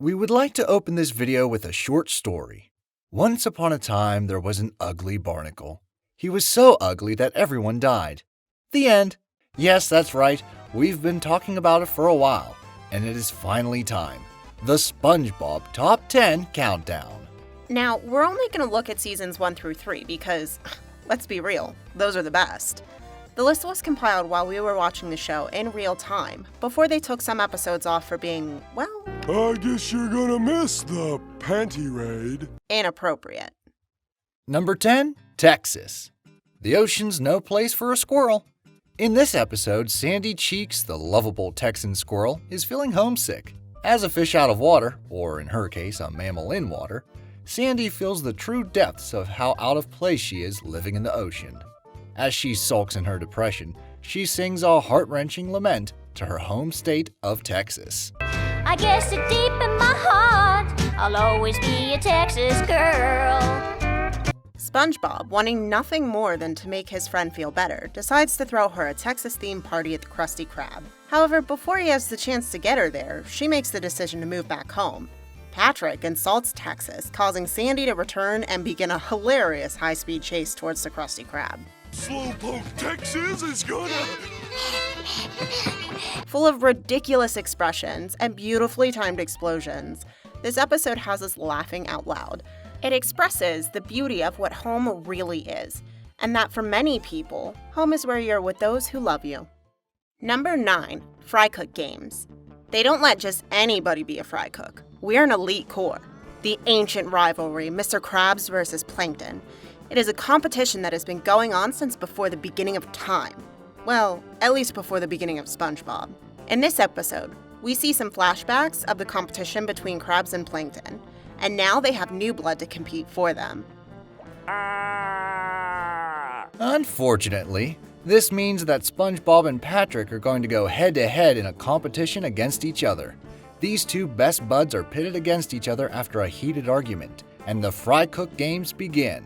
We would like to open this video with a short story. Once upon a time, there was an ugly barnacle. He was so ugly that everyone died. The end. Yes, that's right. We've been talking about it for a while, and it is finally time. The SpongeBob Top 10 Countdown. Now, we're only going to look at seasons 1 through 3 because, let's be real, those are the best. The list was compiled while we were watching the show in real time, before they took some episodes off for being, well, I guess you're gonna miss the panty raid. Inappropriate. Number 10, Texas. The ocean's no place for a squirrel. In this episode, Sandy Cheeks, the lovable Texan squirrel, is feeling homesick. As a fish out of water, or in her case, a mammal in water, Sandy feels the true depths of how out of place she is living in the ocean. As she sulks in her depression, she sings a heart-wrenching lament to her home state of Texas. I guess that deep in my heart, I'll always be a Texas girl. SpongeBob, wanting nothing more than to make his friend feel better, decides to throw her a Texas-themed party at the Krusty Krab. However, before he has the chance to get her there, she makes the decision to move back home. Patrick insults Texas, causing Sandy to return and begin a hilarious high-speed chase towards the Krusty Krab. Slowpoke Texas is gonna... Full of ridiculous expressions and beautifully timed explosions, this episode has us laughing out loud. It expresses the beauty of what home really is, and that for many people, home is where you're with those who love you. Number 9, Fry Cook Games. They don't let just anybody be a fry cook. We're an elite corps. The ancient rivalry, Mr. Krabs versus Plankton. It is a competition that has been going on since before the beginning of time. Well, at least before the beginning of SpongeBob. In this episode, we see some flashbacks of the competition between Krabs and Plankton, and now they have new blood to compete for them. Unfortunately, this means that SpongeBob and Patrick are going to go head-to-head in a competition against each other. These two best buds are pitted against each other after a heated argument, and the Fry Cook Games begin.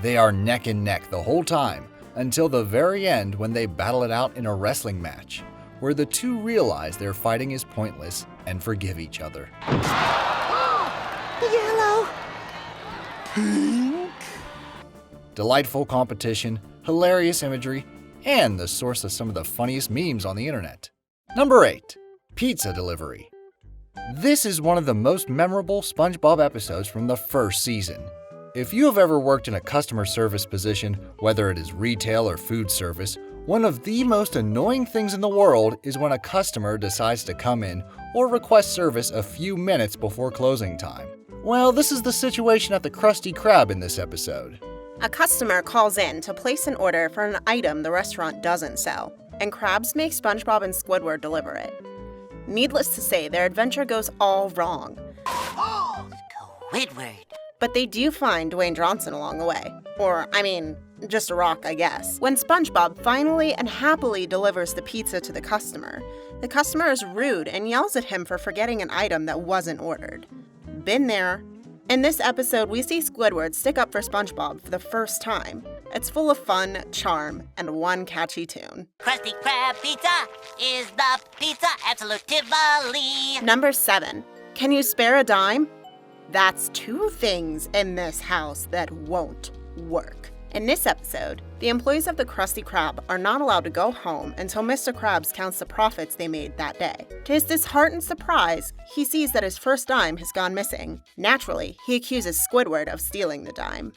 They are neck and neck the whole time, until the very end when they battle it out in a wrestling match, where the two realize their fighting is pointless and forgive each other. Yellow. Pink? Delightful competition, hilarious imagery, and the source of some of the funniest memes on the internet. Number 8, Pizza Delivery. This is one of the most memorable SpongeBob episodes from the first season. If you have ever worked in a customer service position, whether it is retail or food service, one of the most annoying things in the world is when a customer decides to come in or request service a few minutes before closing time. Well, this is the situation at the Krusty Krab in this episode. A customer calls in to place an order for an item the restaurant doesn't sell, and Krabs make SpongeBob and Squidward deliver it. Needless to say, their adventure goes all wrong. Oh, Squidward. But they do find Dwayne Johnson along the way. Or, just a rock, I guess. When SpongeBob finally and happily delivers the pizza to the customer is rude and yells at him for forgetting an item that wasn't ordered. Been there. In this episode, we see Squidward stick up for SpongeBob for the first time. It's full of fun, charm, and one catchy tune. Krusty Krab pizza is the pizza absolutely. Number 7. Can you spare a dime? That's 2 things in this house that won't work. In this episode, the employees of the Krusty Krab are not allowed to go home until Mr. Krabs counts the profits they made that day. To his disheartened surprise, he sees that his first dime has gone missing. Naturally, he accuses Squidward of stealing the dime.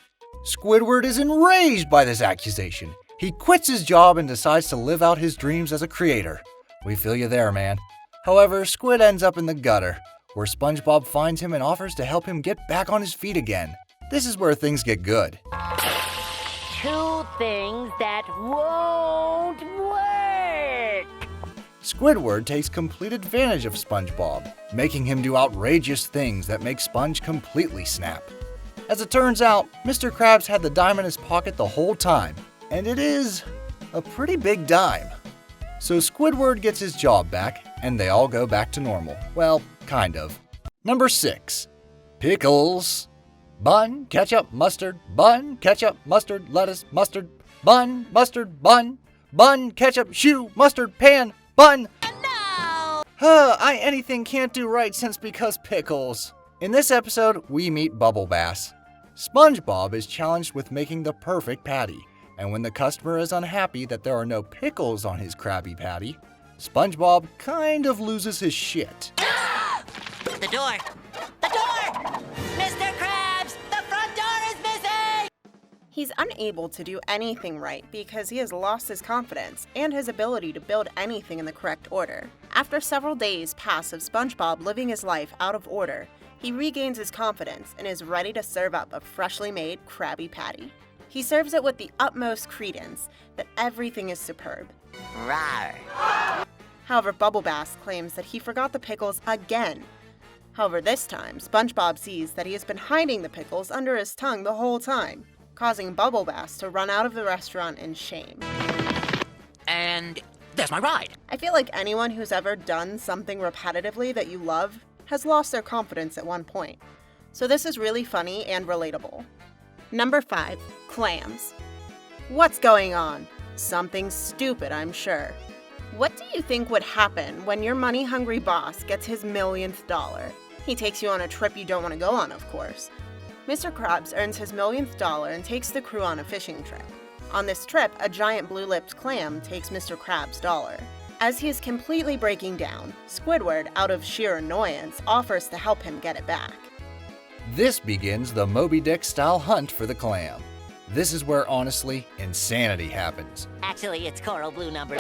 Squidward is enraged by this accusation. He quits his job and decides to live out his dreams as a creator. We feel you there, man. However, Squid ends up in the gutter, where SpongeBob finds him and offers to help him get back on his feet again. This is where things get good. 2 things that won't work. Squidward takes complete advantage of SpongeBob, making him do outrageous things that make Sponge completely snap. As it turns out, Mr. Krabs had the dime in his pocket the whole time, and it is a pretty big dime. So Squidward gets his job back, and they all go back to normal. Well, kind of. Number 6, Pickles Bun, ketchup, mustard, bun, ketchup, mustard, lettuce, mustard, bun, ketchup, shoe, mustard, pan, bun. No! Anything can't do right since because pickles. In this episode, we meet Bubble Bass. SpongeBob is challenged with making the perfect patty, and when the customer is unhappy that there are no pickles on his Krabby Patty, SpongeBob kind of loses his shit. The door! The door! Mr. Krabs! The front door is missing! He's unable to do anything right because he has lost his confidence and his ability to build anything in the correct order. After several days pass of SpongeBob living his life out of order, he regains his confidence and is ready to serve up a freshly made Krabby Patty. He serves it with the utmost credence that everything is superb. Rawr. However, Bubble Bass claims that he forgot the pickles again. However, this time, SpongeBob sees that he has been hiding the pickles under his tongue the whole time, causing Bubble Bass to run out of the restaurant in shame. And there's my ride. I feel like anyone who's ever done something repetitively that you love has lost their confidence at one point. So this is really funny and relatable. Number 5, Clams. What's going on? Something stupid, I'm sure. What do you think would happen when your money-hungry boss gets his millionth dollar? He takes you on a trip you don't want to go on, of course. Mr. Krabs earns his millionth dollar and takes the crew on a fishing trip. On this trip, a giant blue-lipped clam takes Mr. Krabs' dollar. As he is completely breaking down, Squidward, out of sheer annoyance, offers to help him get it back. This begins the Moby Dick-style hunt for the clam. This is where, honestly, insanity happens. Actually, it's coral blue number.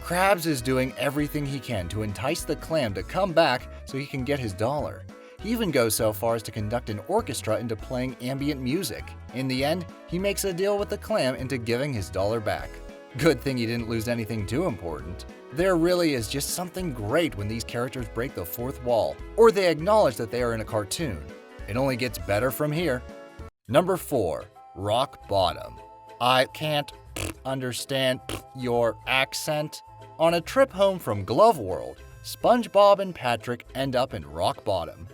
Krabs is doing everything he can to entice the clam to come back so he can get his dollar. He even goes so far as to conduct an orchestra into playing ambient music. In the end, he makes a deal with the clam into giving his dollar back. Good thing he didn't lose anything too important. There really is just something great when these characters break the fourth wall, or they acknowledge that they are in a cartoon. It only gets better from here. Number 4, Rock Bottom. I can't understand your accent. On a trip home from Glove World, SpongeBob and Patrick end up in Rock Bottom.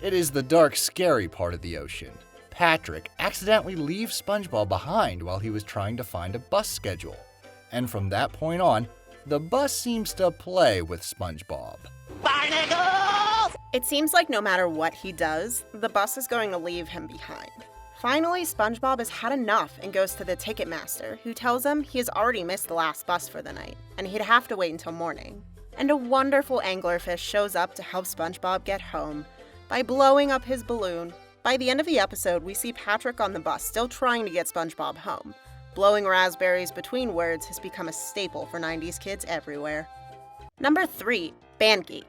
It is the dark, scary part of the ocean. Patrick accidentally leaves SpongeBob behind while he was trying to find a bus schedule. And from that point on, the bus seems to play with SpongeBob. Barnacles! It seems like no matter what he does, the bus is going to leave him behind. Finally, SpongeBob has had enough and goes to the Ticketmaster, who tells him he has already missed the last bus for the night, and he'd have to wait until morning. And a wonderful anglerfish shows up to help SpongeBob get home by blowing up his balloon. By the end of the episode, we see Patrick on the bus still trying to get SpongeBob home. Blowing raspberries between words has become a staple for 90s kids everywhere. Number 3, Band Geek.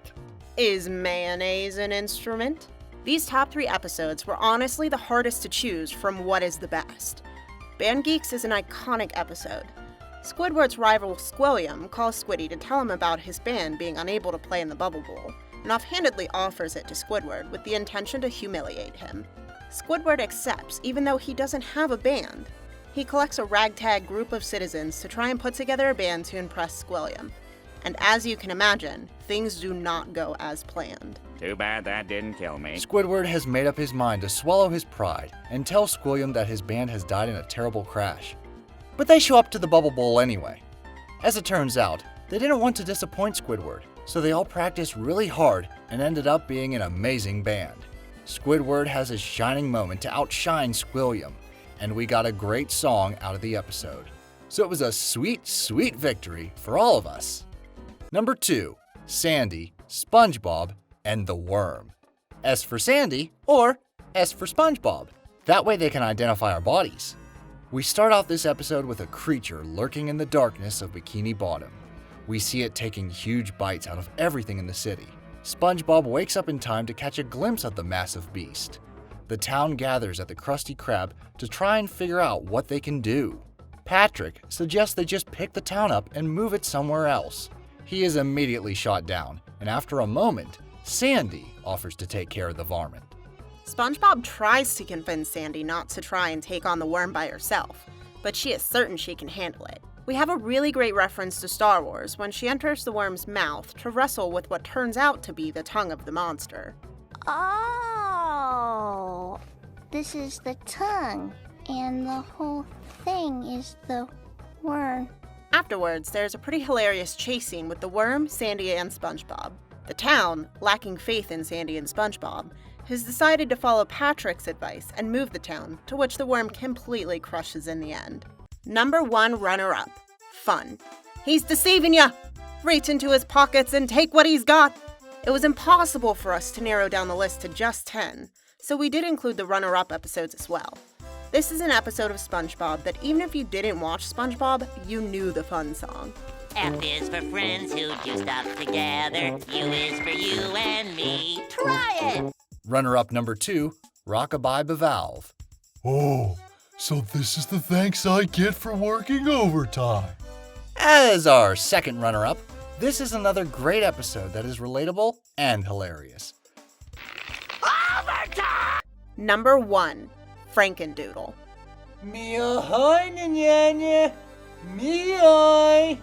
Is mayonnaise an instrument? These top 3 episodes were honestly the hardest to choose from what is the best. Band Geeks is an iconic episode. Squidward's rival Squilliam calls Squiddy to tell him about his band being unable to play in the Bubble Bowl, and offhandedly offers it to Squidward with the intention to humiliate him. Squidward accepts even though he doesn't have a band. He collects a ragtag group of citizens to try and put together a band to impress Squilliam. And as you can imagine, things do not go as planned. Too bad that didn't kill me. Squidward has made up his mind to swallow his pride and tell Squilliam that his band has died in a terrible crash. But they show up to the Bubble Bowl anyway. As it turns out, they didn't want to disappoint Squidward, so they all practiced really hard and ended up being an amazing band. Squidward has a shining moment to outshine Squilliam, and we got a great song out of the episode. So it was a sweet, sweet victory for all of us. Number 2, Sandy, SpongeBob, and the Worm. S for Sandy, or S for SpongeBob. That way they can identify our bodies. We start off this episode with a creature lurking in the darkness of Bikini Bottom. We see it taking huge bites out of everything in the city. SpongeBob wakes up in time to catch a glimpse of the massive beast. The town gathers at the Krusty Krab to try and figure out what they can do. Patrick suggests they just pick the town up and move it somewhere else. He is immediately shot down, and after a moment, Sandy offers to take care of the varmint. SpongeBob tries to convince Sandy not to try and take on the worm by herself, but she is certain she can handle it. We have a really great reference to Star Wars when she enters the worm's mouth to wrestle with what turns out to be the tongue of the monster. Oh, this is the tongue, and the whole thing is the worm. Afterwards, there's a pretty hilarious chase scene with the worm, Sandy, and SpongeBob. The town, lacking faith in Sandy and Spongebob, has decided to follow Patrick's advice and move the town, to which the worm completely crushes in the end. Number 1 runner-up, F.U.N. He's deceiving ya! Reach into his pockets and take what he's got! It was impossible for us to narrow down the list to just 10, so we did include the runner-up episodes as well. This is an episode of SpongeBob that even if you didn't watch SpongeBob, you knew the F.U.N. song. F is for friends who do stuff together. U is for you and me. Try it! Runner-up number 2, Rockabye Bevalve. Oh, so this is the thanks I get for working overtime. As our second runner-up, this is another great episode that is relatable and hilarious. Number 1, Frankendoodle. Me-oh-hi, Nyanya! Me-oi!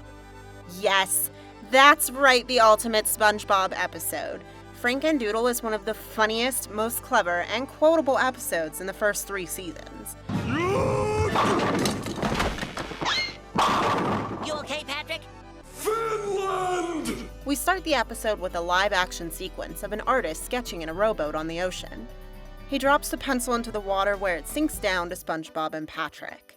Yes, that's right, the ultimate SpongeBob episode. Frankendoodle is one of the funniest, most clever, and quotable episodes in the first 3 seasons. You okay, Patrick? Finland! We start the episode with a live-action sequence of an artist sketching in a rowboat on the ocean. He drops the pencil into the water where it sinks down to SpongeBob and Patrick.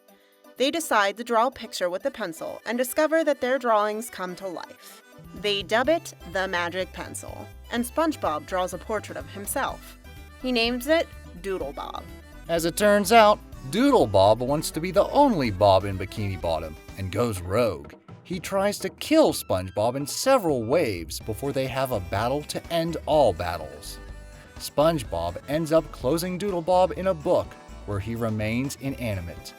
They decide to draw a picture with the pencil and discover that their drawings come to life. They dub it the Magic Pencil, and SpongeBob draws a portrait of himself. He names it Doodle Bob. As it turns out, Doodle Bob wants to be the only Bob in Bikini Bottom and goes rogue. He tries to kill SpongeBob in several waves before they have a battle to end all battles. SpongeBob ends up closing Doodle Bob in a book where he remains inanimate.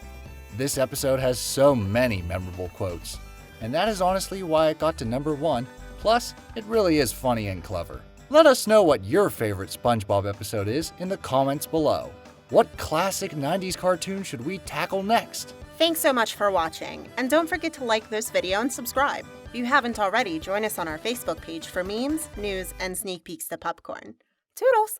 This episode has so many memorable quotes, and that is honestly why it got to number 1, plus it really is funny and clever. Let us know what your favorite SpongeBob episode is in the comments below. What classic 90s cartoon should we tackle next? Thanks so much for watching, and don't forget to like this video and subscribe. If you haven't already, join us on our Facebook page for memes, news, and sneak peeks to Pupcorn. Toodles!